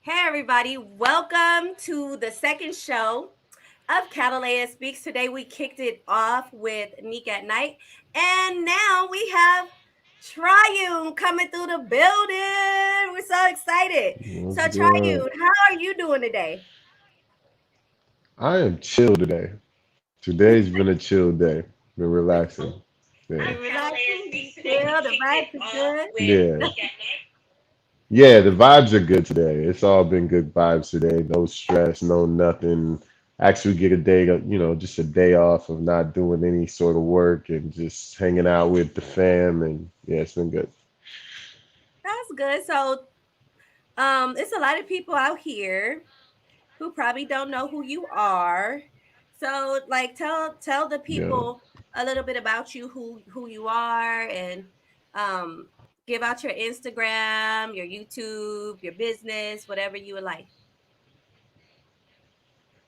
Hey, everybody. Welcome to the second show of Catalea Speaks. Today, we kicked it off with Nick at Night. And now we have Triune coming through the building. We're so excited. What's So, good? Triune, how are you doing today? I am chill today. Today's been a chill day. Been relaxing. Yeah. You're relaxing, you chill, the vibes are good. Yeah. Yeah, the vibes are good today. It's all been good vibes today. No stress, no nothing. Actually get a day, just a day off of not doing any sort of work and just hanging out with the fam. And yeah, it's been good. That's good. So, it's a lot of people out here who probably don't know who you are. So like tell the Yeah. people a little bit about you, who you are, and um give out your Instagram, your YouTube, your business, whatever you would like.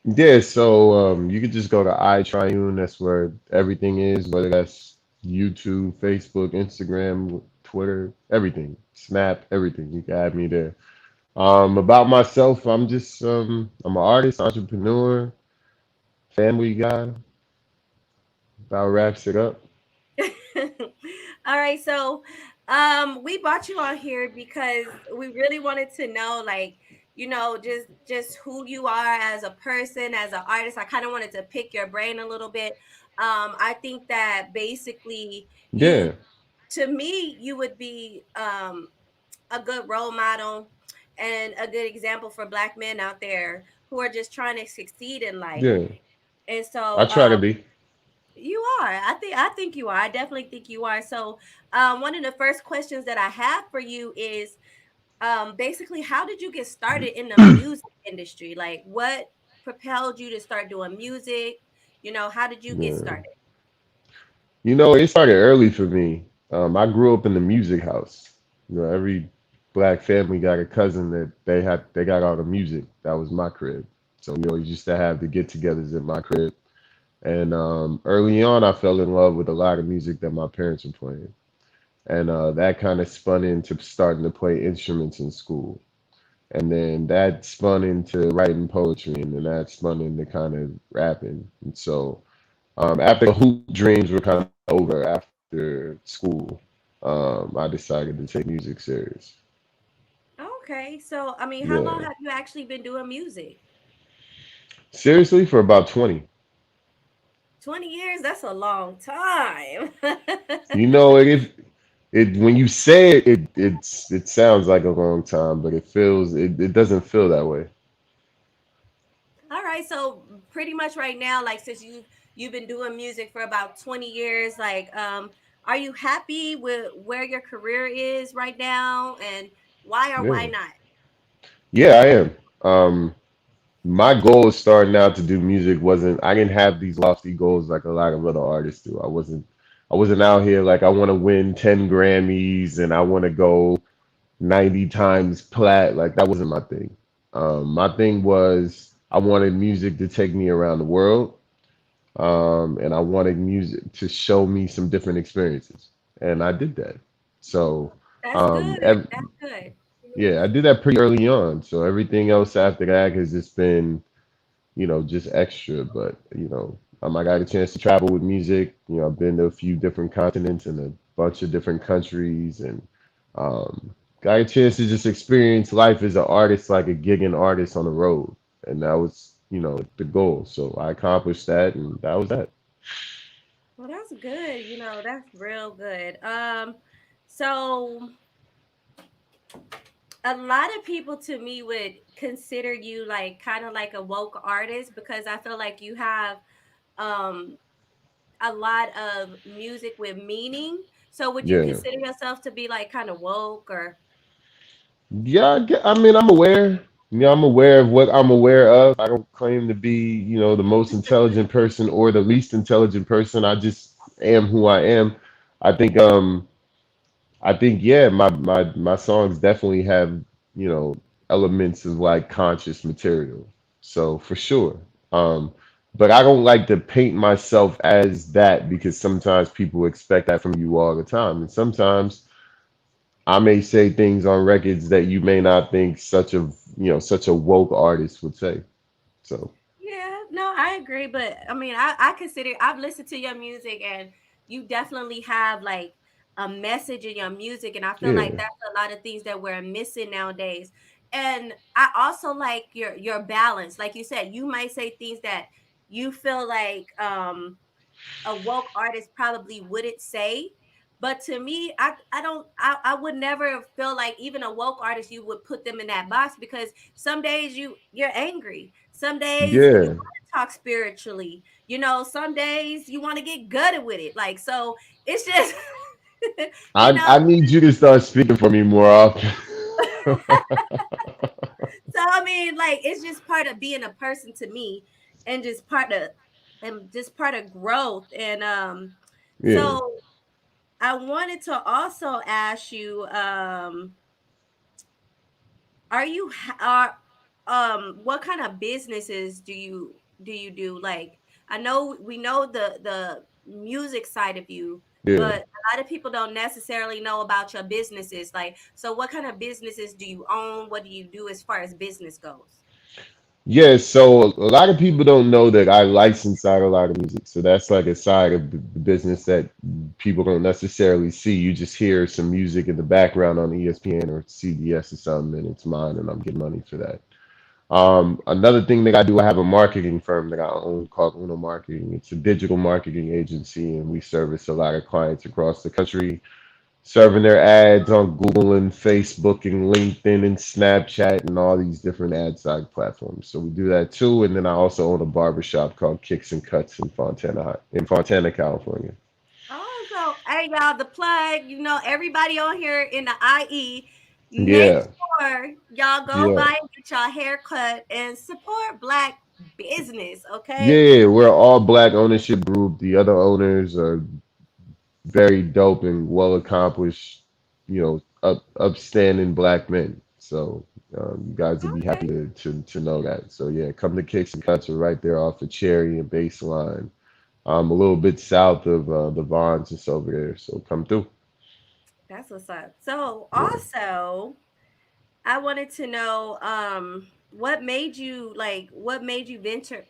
Yeah, so you could just go to iTriune. That's where everything is, whether that's YouTube, Facebook, Instagram, Twitter, everything, Snap, everything. You can add me there. About myself, I'm an artist, entrepreneur, family guy. About wraps it up. All right, so we brought you on here because we really wanted to know, like, just who you are as a person, as an artist. I kind of wanted to pick your brain a little bit. I think that basically you Yeah, to me you would be a good role model and a good example for black men out there who are just trying to succeed in life. yeah. And I so try to be. you are. I think you are. I definitely think you are. So, one of the first questions that I have for you is, basically, how did you get started in the music industry? Like, what propelled you to start doing music? How did you get Yeah. started? It started early for me. I grew up in the music house. Every black family got a cousin that they got all the music. That was my crib. So, we used to have the get-togethers at my crib. And early on, I fell in love with a lot of music that my parents were playing. And that kind of spun into starting to play instruments in school. And then that spun into writing poetry, and then that spun into kind of rapping. And so after the hoop dreams were kind of over after school, I decided to take music serious. Okay, so I mean, how long Yeah. have you actually been doing music? Seriously, for about 20. 20 years? That's a long time. It when you say it, it sounds like a long time, but it doesn't feel that way. All right, so pretty much right now, like since you've been doing music for about 20 years, like are you happy with where your career is right now, and why or why Yeah. not? Yeah, I am. My goal of starting out to do music wasn't I didn't have these lofty goals like a lot of other artists do. I wasn't out here like I want to win 10 Grammys and I want to go 90 times plat. Like that wasn't my thing. My thing was I wanted music to take me around the world. And I wanted music to show me some different experiences. And I did that. So That's um, good. ev- That's good. yeah, I did that pretty early on. So everything else after that has just been just extra. But, I got a chance to travel with music. I've been to a few different continents and a bunch of different countries and got a chance to just experience life as an artist, like a gigging artist on the road. And that was, the goal. So I accomplished that and that was that. Well, that's good. That's real good. So a lot of people to me would consider you like kind of like a woke artist because I feel like you have um a lot of music with meaning. So would you Yeah. consider yourself to be like kind of woke or Yeah, I mean, I'm aware. I'm aware of what I'm aware of. I don't claim to be, the most intelligent person or the least intelligent person. I just am who I am. I think, yeah, my songs definitely have, you know, elements of like conscious material. So for sure. Um, but I don't like to paint myself as that because sometimes people expect that from you all the time. And sometimes I may say things on records that you may not think such of such a woke artist would say. So Yeah, no, I agree. But I mean, I consider I've listened to your music and you definitely have like a message in your music. And I feel like yeah, that's a lot of things that we're missing nowadays. And I also like your balance. Like you said, you might say things that you feel like a woke artist probably wouldn't say. But to me, I don't I would never feel like even a woke artist you would put them in that box because some days you're angry. Some days you yeah. want to talk spiritually. You know, some days you want to get gutted with it. Like so it's just you I know, I need you to start speaking for me more often. so I mean like it's just part of being a person to me and just part of growth and Yeah, so I wanted to also ask you, are you what kind of businesses do you do? Like, I know we know the music side of you, yeah. but a lot of people don't necessarily know about your businesses. Like, so what kind of businesses do you own? What do you do as far as business goes? Yeah, so a lot of people don't know that I license out a lot of music. So that's like a side of the business that people don't necessarily see. You just hear some music in the background on ESPN or CBS or something, and it's mine, and I'm getting money for that. Another thing that I do, I have a marketing firm that I own called Uno Marketing. It's a digital marketing agency, and we service a lot of clients across the country serving their ads on Google and Facebook and LinkedIn and Snapchat and all these different ad side platforms. So we do that too. And then I also own a barbershop called Kicks and Cuts in Fontana, California. Oh, so hey y'all, the plug, everybody on here in the IE, make Yeah. sure y'all go Yeah. by and get y'all hair cut and support black business, okay? Yeah, we're all black ownership group. The other owners are very dope and well accomplished, upstanding black men. So you guys will be happy Okay. to know that. So yeah, come to Kicks and Cuts. We're right there off of Cherry and Baseline. A little bit south of the Vons just over there. So come through. That's what's up. So Yeah. also I wanted to know what made you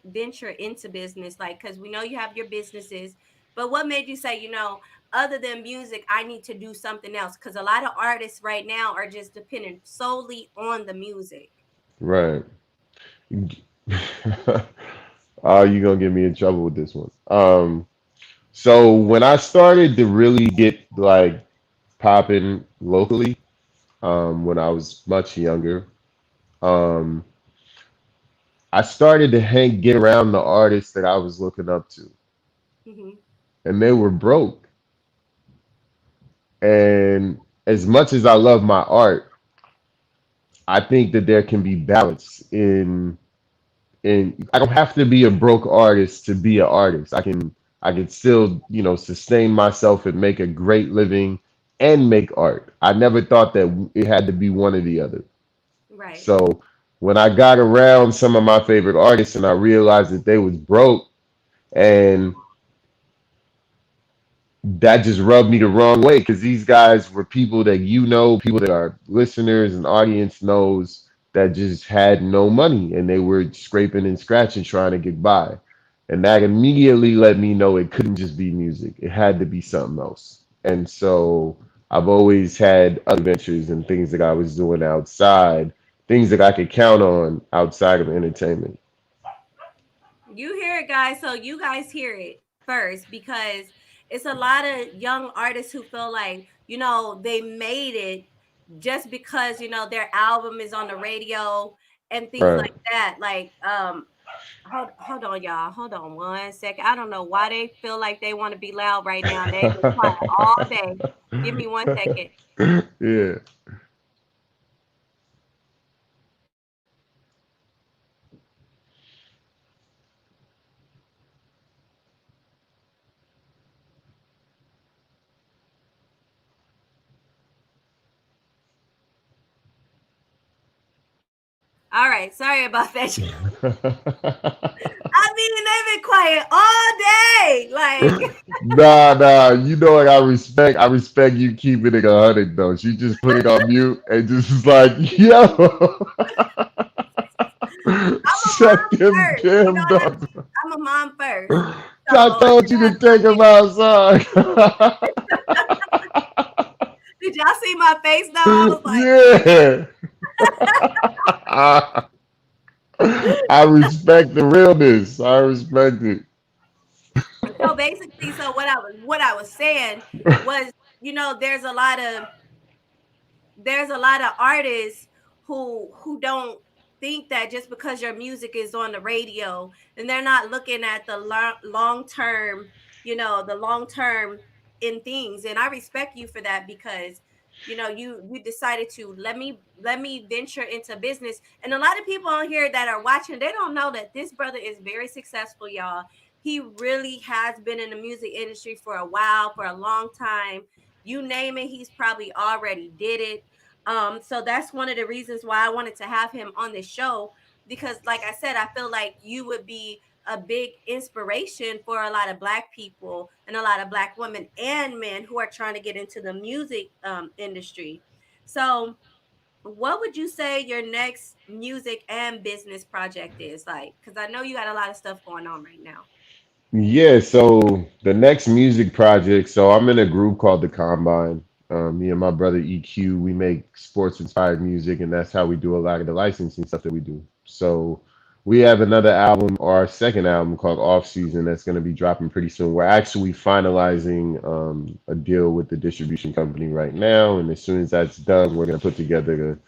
venture into business like cuz we know you have your businesses, but what made you say, other than music, I need to do something else cuz a lot of artists right now are just dependent solely on the music. Right. Oh, you gonna get me in trouble with this one. So when I started to really get like popping locally, when I was much younger, um, I started to get around the artists that I was looking up to, Mhm. and they were broke. And as much as I love my art, I think that there can be balance in. I don't have to be a broke artist to be an artist. I can still, sustain myself and make a great living and make art. I never thought that it had to be one or the other. Right. So when I got around some of my favorite artists and I realized that they was broke and that just rubbed me the wrong way because these guys were people that people that our listeners and audience knows that just had no money and they were scraping and scratching trying to get by. And that immediately let me know it couldn't just be music. It had to be something else. And so I've always had other ventures and things that I was doing outside, things that I could count on outside of entertainment. You hear it, guys. So you guys hear it first because it's a lot of young artists who feel like, they made it just because, their album is on the radio and things Right. like that. Like, hold on, y'all. Hold on 1 second. I don't know why they feel like they want to be loud right now. They've been quiet all day. Give me 1 second. Yeah. All right. Sorry about that. I mean, they've been quiet all day. Like, Nah. You know what? I respect you keeping it 100 though. She just put it on mute and just was like, yo. Shut them first. You know damn that dogs. I'm a mom first. I So told you to take them outside. did y'all see my face though? I was like, Yeah. I respect the realness. I respect it. so basically, so what I was saying was, there's a lot of artists who don't think that just because your music is on the radio and they're not looking at the long term, the long term in things. And I respect you for that because you decided to let me venture into business. And a lot of people on here that are watching, they don't know that this brother is very successful, y'all. He really has been in the music industry for a while, for a long time. You name it, he's probably already did it. So that's one of the reasons why I wanted to have him on the show, because like I said, I feel like you would be a big inspiration for a lot of black people and a lot of black women and men who are trying to get into the music industry. So what would you say your next music and business project is, like, because I know you got a lot of stuff going on right now. Yeah, so the next music project, so I'm in a group called The Combine. Me and my brother EQ, we make sports inspired music, and that's how we do a lot of the licensing stuff that we do. So we have another album, or our second album called Off Season, that's going to be dropping pretty soon. We're actually finalizing a deal with the distribution company right now, and as soon as that's done, we're going to put together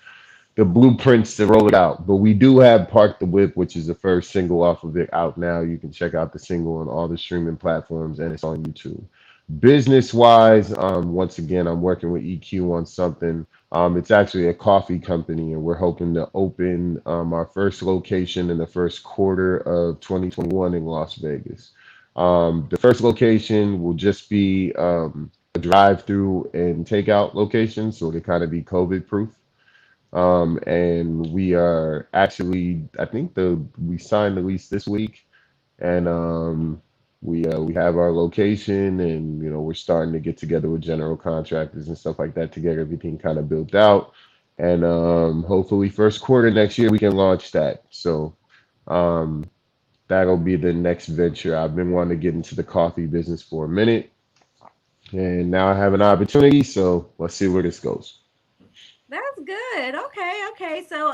the blueprints to roll it out. But we do have Park the Whip, which is the first single off of it out now. You can check out the single on all the streaming platforms and it's on YouTube. Business wise, once again, I'm working with EQ on something. It's actually a coffee company, and we're hoping to open our first location in the first quarter of 2021 in Las Vegas. The first location will just be a drive through and takeout location, so to kind of be COVID proof. And we are actually, I think we signed the lease this week, and we have our location, and we're starting to get together with general contractors and stuff like that to get everything kind of built out, and hopefully first quarter next year we can launch that. So um, that'll be the next venture. I've been wanting to get into the coffee business for a minute, and now I have an opportunity. So let's see where this goes. That's good. Okay, okay. So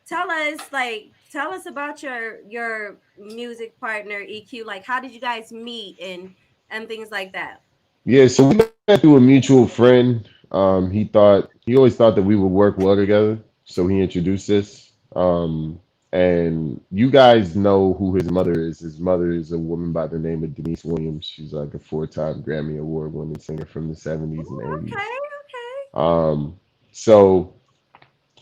tell us about your music partner EQ. Like, how did you guys meet and things like that? Yeah, so we met through a mutual friend. He always thought that we would work well together, so he introduced us. And you guys know who his mother is. His mother is a woman by the name of Denise Williams. She's like a four-time Grammy Award-winning singer from the '70s and Ooh, '80s. okay, okay. Um, so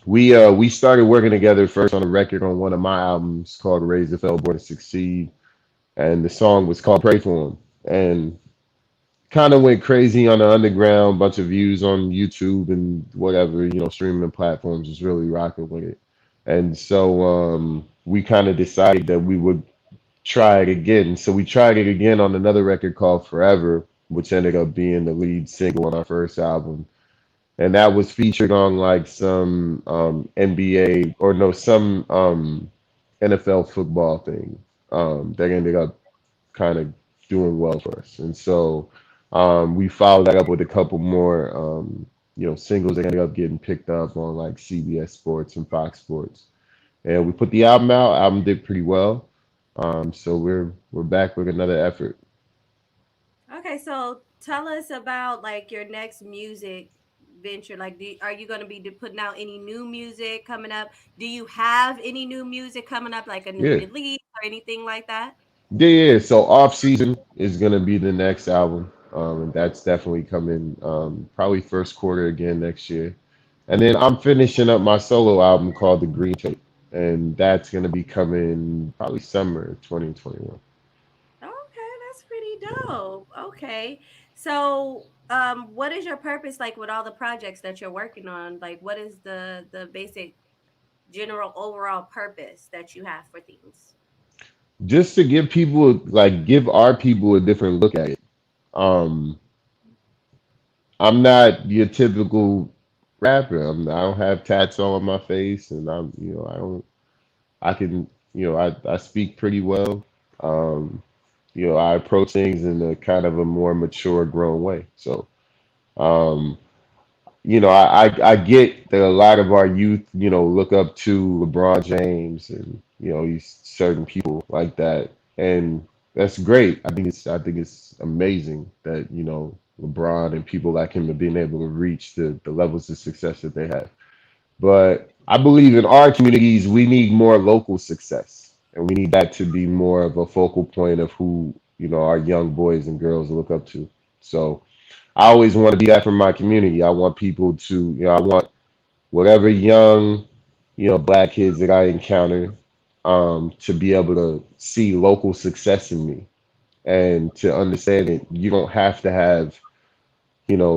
we started working together first on a record on one of my albums called "Raise the Fell, Born to Succeed," and the song was called "Pray for Him." And kind of went crazy on the underground, bunch of views on YouTube and whatever, streaming platforms was really rocking with it. And so we kind of decided that we would try it again. So we tried it again on another record called Forever, which ended up being the lead single on our first album. And that was featured on like some NBA or no, some NFL football thing that ended up kind of doing well for us. And so we followed that up with a couple more, singles that ended up getting picked up on like CBS Sports and Fox Sports. And we put the album out. Album did pretty well. So we're back with another effort. Okay, so tell us about like your next music venture. Like, are you going to be putting out any new music coming up? Do you have any new music coming up, like a new Yeah. release or anything like that? Yeah, yeah. So off season is gonna be the next album. And that's definitely coming probably first quarter again next year. And then I'm finishing up my solo album called The Green Tape, and that's gonna be coming probably summer 2021. Okay, that's pretty dope. Okay. So, what is your purpose like with all the projects that you're working on? Like, what is the basic general overall purpose that you have for things? Just to give people like give our people a different look at it. Um, I'm not your typical rapper. I don't have tats all on my face, and I don't. I can. I speak pretty well. Um, I approach things in a kind of a more mature, grown way. So, um, I get that a lot of our youth, look up to LeBron James and these certain people like that, and that's great. I think it's amazing that LeBron and people like him have been able to reach the levels of success that they have. But I believe in our communities, we need more local success, and we need that to be more of a focal point of who our young boys and girls look up to. So I always want to be that for my community. I want people to, I want whatever young, black kids that I encounter, to be able to see local success in me and to understand that you don't have to have,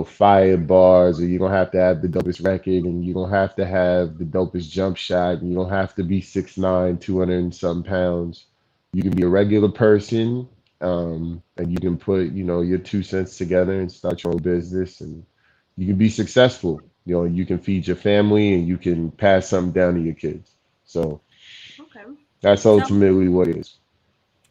fire bars, or you don't have to have the dopest record, and you don't have to have the dopest jump shot, and you don't have to be 6'9", 200 and some pounds. You can be a regular person, and you can put, your 2 cents together and start your own business, and you can be successful. You can feed your family, and you can pass something down to your kids. So Okay. that's So ultimately what it is.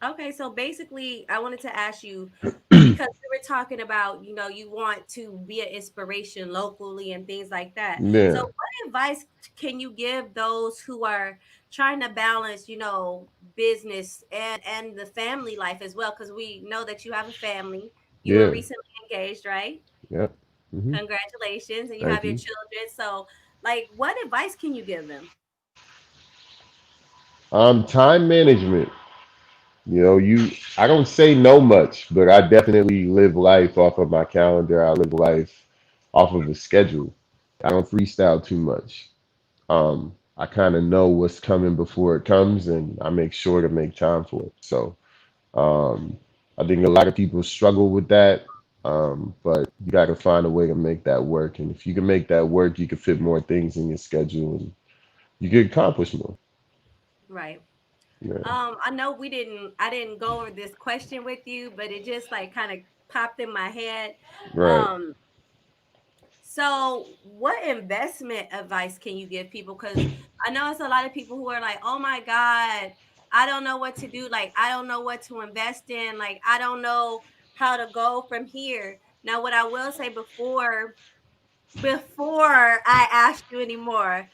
okay, so basically, I wanted to ask you because we were talking about, you want to be an inspiration locally and things like that. So, Yeah, what advice can you give those who are trying to balance, business and the family life as well? Because we know that you have a family. You were yeah, recently engaged, right? yeah. Congratulations, and you Thank have your you. children. So, like, what advice can you give them? Time management. I don't say no much, but I definitely live life off of my calendar. I live life off of a schedule. I don't freestyle too much. I kind of know what's coming before it comes, and I make sure to make time for it. So, um, I think a lot of people struggle with that, but you got to find a way to make that work. And if you can make that work, you can fit more things in your schedule, and you can accomplish more. Right. Yeah, I know I didn't go over this question with you, but it just like kind of popped in my head. right. Um, so what investment advice can you give people? Because I know it's a lot of people who are like, oh my God, I don't know what to do. Like, I don't know what to invest in. Like, I don't know how to go from here. Now, what I will say before I ask you anymore,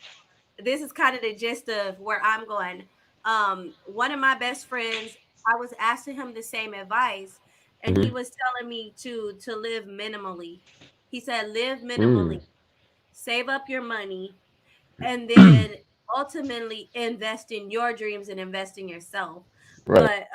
this is kind of the gist of where I'm going. One of my best friends, I was asking him the same advice, and he Hmm. was telling me to live minimally. He said, live minimally, Mm, save up your money, and then ultimately invest in your dreams and invest in yourself. right. But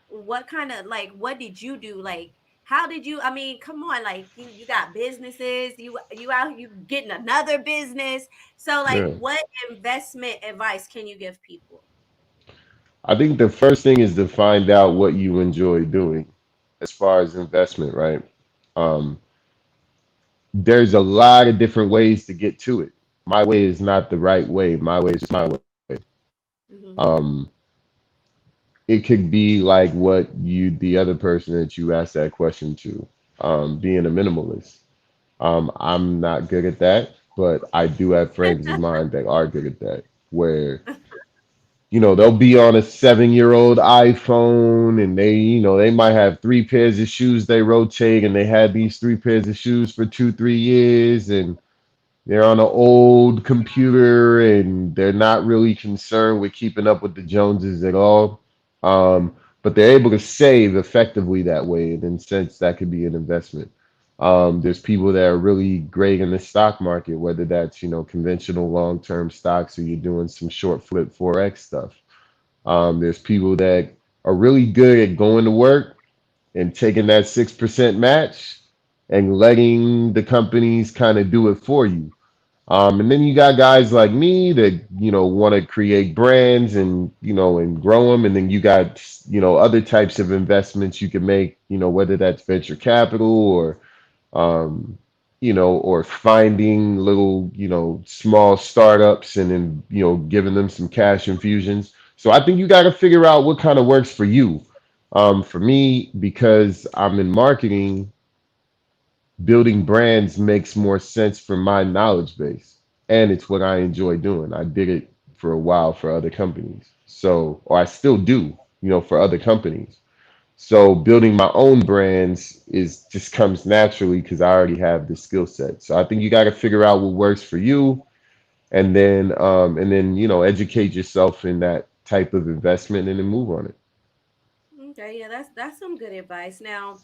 what kind of like what did you do? Like how did you, I mean, come on, like you got businesses, you out you getting another business. So like Yeah. what investment advice can you give people? I think the first thing is to find out what you enjoy doing as far as investment, right? Um, there's a lot of different ways to get to it. My way is not the right way. My way is just my way. Hmm. Um, it could be like what the other person that you asked that question to, being a minimalist. I'm not good at that, but I do have friends of mine that are good at that, where they'll be on a 7-year-old iPhone, and they might have 3 pairs of shoes they rotate, and they had these 3 pairs of shoes for 2, 3 years, and they're on an old computer, and they're not really concerned with keeping up with the Joneses at all. But they're able to save effectively that way, and in a sense, that could be an investment. There's people that are really great in the stock market, whether that's conventional long-term stocks, or you're doing some short flip forex stuff. There's people that are really good at going to work and taking that 6% match and letting the companies kind of do it for you. And then you got guys like me that want to create brands and and grow them. And then you got other types of investments you can make. Whether that's venture capital, or um, or finding little, small startups, and then, giving them some cash infusions. So I think you got to figure out what kind of works for you. For me, because I'm in marketing, building brands makes more sense for my knowledge base. And it's what I enjoy doing. I did it for a while for other companies. So, or I still do, for other companies. So building my own brands is just comes naturally because I already have the skill set. So I think you got to figure out what works for you, and then educate yourself in that type of investment and then move on it. Okay, yeah, that's some good advice. Now,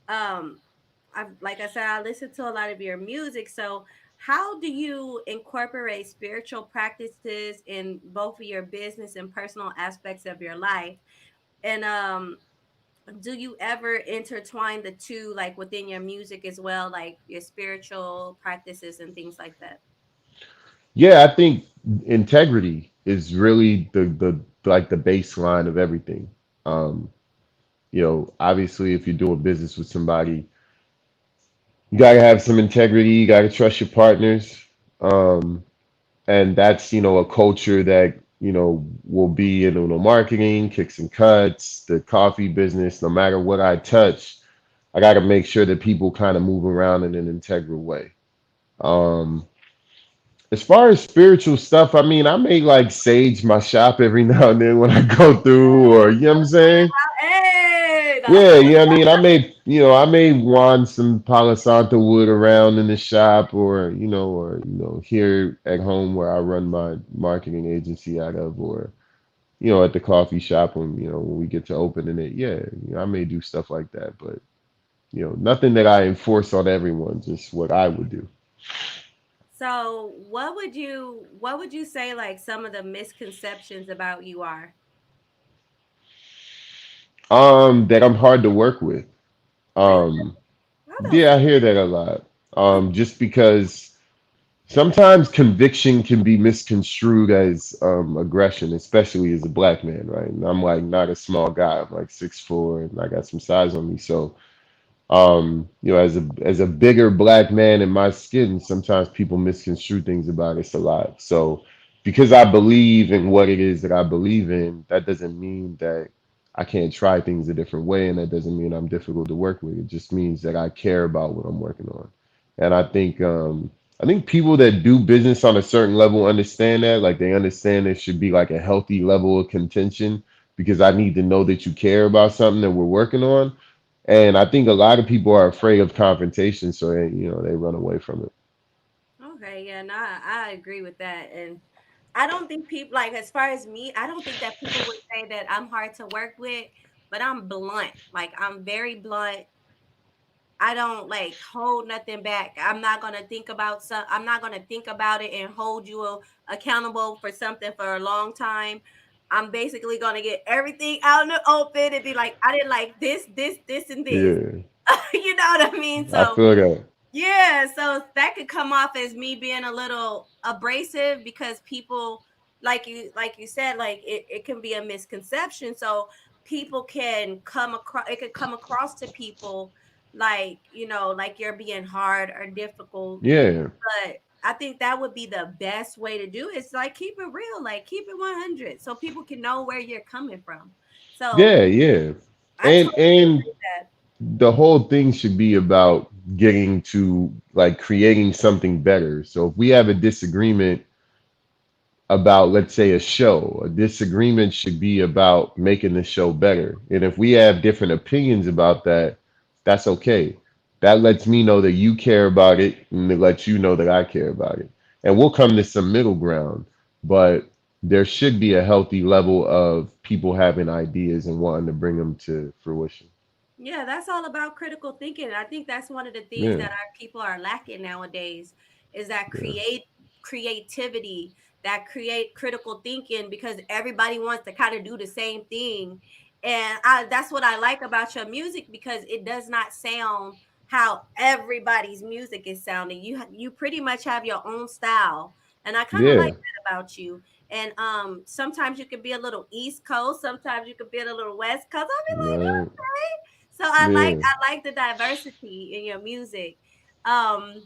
um, I've like I said, I listen to a lot of your music. So, how do you incorporate spiritual practices in both of your business and personal aspects of your life? And do you ever intertwine the two, like within your music as well, like your spiritual practices and things like that? Yeah, I think integrity is really the like the baseline of everything. Um, Obviously, if you're doing business with somebody, you gotta have some integrity. You gotta trust your partners. Um, and that's a culture that will be in marketing, kicks and cuts, the coffee business. No matter what I touch, I got to make sure that people kind of move around in an integral way. Um, as far as spiritual stuff, I mean, I may like sage my shop every now and then when I go through, or you know what I'm saying? Hey, Yeah, I mean, I may wand some Palo Santo wood around in the shop, or here at home where I run my marketing agency out of, or at the coffee shop when we get to opening it. Yeah, I may do stuff like that, but nothing that I enforce on everyone, just what I would do. so what would you say like some of the misconceptions about you are? That I'm hard to work with. Really? Um, I don't yeah, feel I hear that a lot. Just because sometimes conviction can be misconstrued as aggression, especially as a black man, right? And I'm like not a small guy. I'm like 6'4", and I got some size on me. So as a bigger black man in my skin, sometimes people misconstrue things about us a lot. So because I believe in what it is that I believe in, that doesn't mean that I can't try things a different way, and that doesn't mean I'm difficult to work with. It just means that I care about what I'm working on. And I think people that do business on a certain level understand that. Like they understand there should be like a healthy level of contention because I need to know that you care about something that we're working on, and I think a lot of people are afraid of confrontation, so they run away from it. Okay, yeah, no, I agree with that. And I don't think people like as far as me, I don't think that people would say that I'm hard to work with, but I'm blunt. Like I'm very blunt. I don't like hold nothing back. I'm not gonna think about it and hold you accountable for something for a long time. I'm basically gonna get everything out in the open and be like, I didn't like this, and this. Yeah, You know what I mean? I So feel that. yeah, so that could come off as me being a little abrasive because people like you said, like it can be a misconception. So people can come across it could come across to people like, like you're being hard or difficult. Yeah, But I think that would be the best way to do it. It's like keep it real, like keep it 100 so people can know where you're coming from. So yeah, yeah. I And totally and agree with that. the whole thing should be about getting to like creating something better. So if we have a disagreement about, let's say, a show. A disagreement should be about making the show better. And if we have different opinions about that, that's okay. That lets me know that you care about it, and it lets you know that I care about it. And we'll come to some middle ground, but there should be a healthy level of people having ideas and wanting to bring them to fruition. Yeah, that's all about critical thinking. I think that's one of the things Yeah, that our people are lacking nowadays is that yeah, creativity, that create critical thinking because everybody wants to kind of do the same thing. And that's what I like about your music because it does not sound how everybody's music is sounding. You pretty much have your own style. And I kind of like yeah, that about you. And sometimes you can be a little East Coast, sometimes you can be a little West Coast. I'll be like, right, so I like yeah, I like the diversity in your music. Um,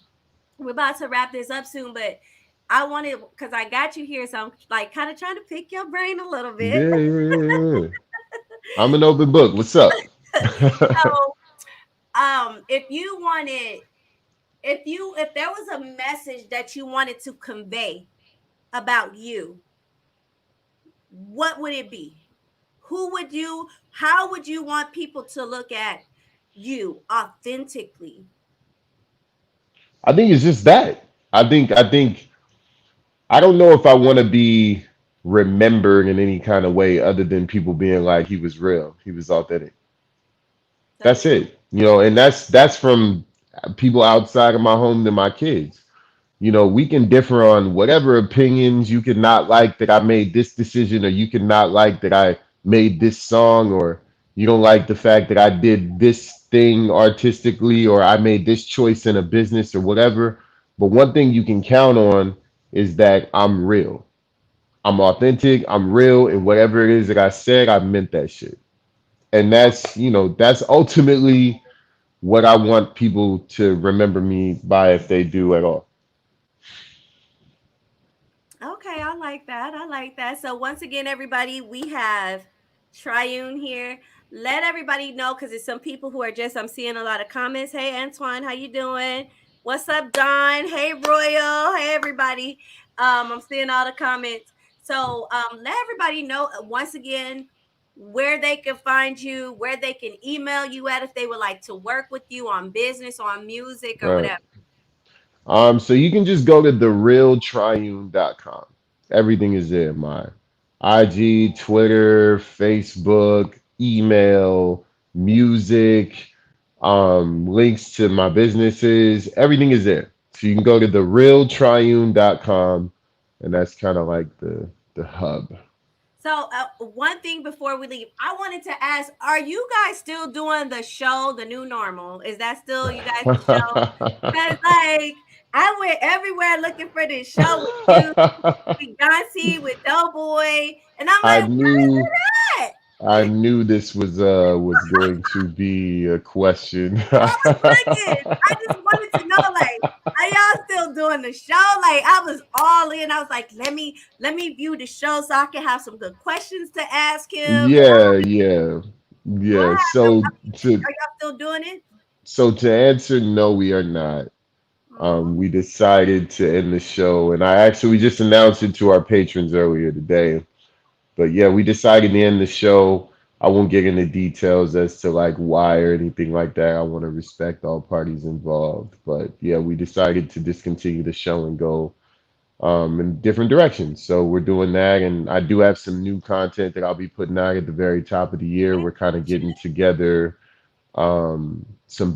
we're about to wrap this up soon, but I wanted because I got you here, so I'm like kind of trying to pick your brain a little bit. yeah, yeah, yeah, yeah. I'm an open book. What's up? So, if you wanted, if there was a message that you wanted to convey about you, what would it be? Who would you, how would you want people to look at you authentically? I think it's just that. I think I don't know if I want to be remembered in any kind of way other than people being like he was real, he was authentic. That's That's it. And that's from people outside of my home to my kids. We can differ on whatever opinions. You can not like that I made this decision, or you can not like that I made this song, or you don't like the fact that I did this thing artistically, or I made this choice in a business or whatever. But one thing you can count on is that I'm real. I'm authentic. I'm real. And whatever it is that I said, I meant that shit. And that's ultimately what I want people to remember me by if they do at all. okay, I like that. I like that. So once again, everybody, we have Triune here. Let everybody know because there's some people who are just I'm seeing a lot of comments. Hey Antoine, how you doing? What's up, Don? Hey Royal. Hey everybody. I'm seeing all the comments. So let everybody know once again where they can find you, where they can email you at if they would like to work with you on business, on music, or Right. whatever. So you can just go to therealtriune.com. Everything is there. My IG, Twitter, Facebook, email, music, links to my businesses. Everything is there. So you can go to therealtriune.com, and that's kind of like the hub. So, one thing before we leave, I wanted to ask: are you guys still doing the show, the new normal? Is that still you guys' show? Because like I went everywhere looking for this show with you, with Yancy, with Doughboy, and I'm I like, where knew is it I at? knew this was going to be a question. I was looking. I just wanted to know, like, are y'all still doing the show? Like, I was all in. I was like, let me view the show so I can have some good questions to ask him. Yeah, yeah, yeah. What? So to Are y'all still doing it? so to answer, no, we are not. Oh, We decided to end the show, and we just announced it to our patrons earlier today. But yeah, we decided to end the show. I won't get into details as to like why or anything like that. I want to respect all parties involved. But yeah, we decided to discontinue the show and go in different directions. So we're doing that, and I do have some new content that I'll be putting out at the very top of the year. We're kind of getting together some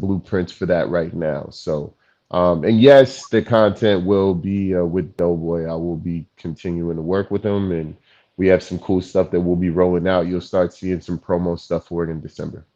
blueprints for that right now. So, and yes, the content will be with Doughboy. I will be continuing to work with him, and we have some cool stuff that we'll be rolling out. You'll start seeing some promo stuff for it in December.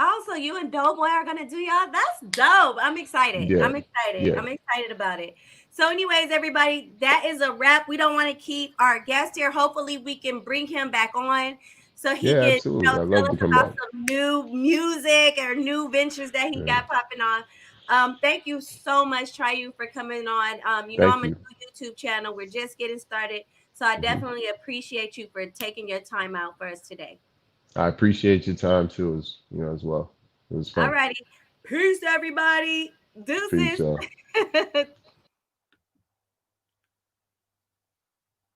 also, you and Doughboy are gonna do y'all. That's dope. I'm excited. Yeah, I'm excited. yeah, I'm excited about it. So, anyways, everybody, that is a wrap. We don't want to keep our guest here. Hopefully, we can bring him back on so he yeah. can, Absolutely, I'd tell love us to come about back. some new music or new ventures that he Yeah, got popping on. Thank you so much, Triune, for coming on. I'm thank a you. new YouTube channel. We're just getting started, so I Mhm. definitely appreciate you for taking your time out for us today. I appreciate your time too, as well. It was All fun. righty. Peace, everybody. Peace, Deuces. y'all.